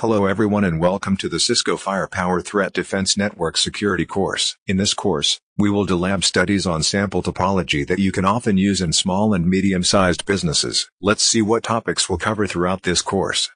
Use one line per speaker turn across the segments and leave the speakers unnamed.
Hello everyone and welcome to the Cisco Firepower Threat Defense Network Security course. In this course, we will do lab studies on sample topology that you can often use in small and medium-sized businesses. Let's see what topics we'll cover throughout this course.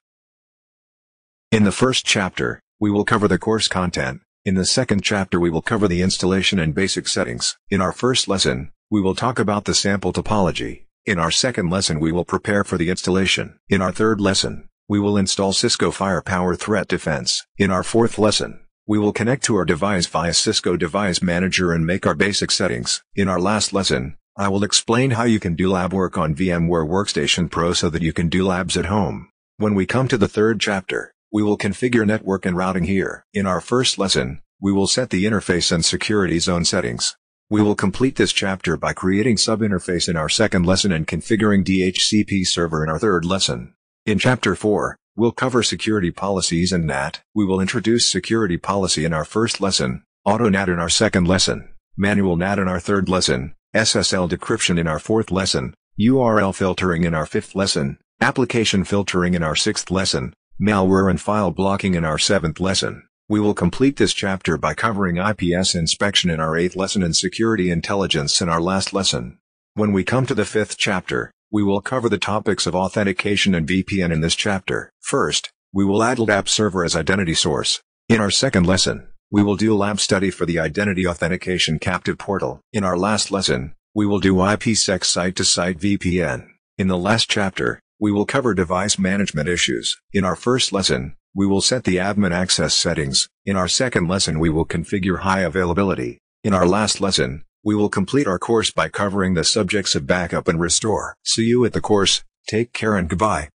In the first chapter, we will cover the course content. In the second chapter we will cover the installation and basic settings. In our first lesson, we will talk about the sample topology. In our second lesson we will prepare for the installation. In our third lesson, we will install Cisco Firepower Threat Defense. In our fourth lesson, we will connect to our device via Cisco Device Manager and make our basic settings. In our last lesson, I will explain how you can do lab work on VMware Workstation Pro so that you can do labs at home. When we come to the third chapter, we will configure network and routing here. In our first lesson, we will set the interface and security zone settings. We will complete this chapter by creating sub-interface in our second lesson and configuring DHCP server in our third lesson. In Chapter 4, we'll cover security policies and NAT. We will introduce security policy in our first lesson, auto NAT in our second lesson, manual NAT in our third lesson, SSL decryption in our fourth lesson, URL filtering in our fifth lesson, application filtering in our sixth lesson, malware and file blocking in our seventh lesson. We will complete this chapter by covering IPS inspection in our eighth lesson and security intelligence in our last lesson. When we come to the fifth chapter, we will cover the topics of authentication and VPN in this chapter. First, we will add LDAP server as identity source. In our second lesson, we will do a lab study for the identity authentication captive portal. In our last lesson, we will do IPsec site-to-site VPN. In the last chapter, we will cover device management issues. In our first lesson, we will set the admin access settings. In our second lesson, we will configure high availability. In our last lesson, we will complete our course by covering the subjects of backup and restore. See you at the course. Take care and goodbye.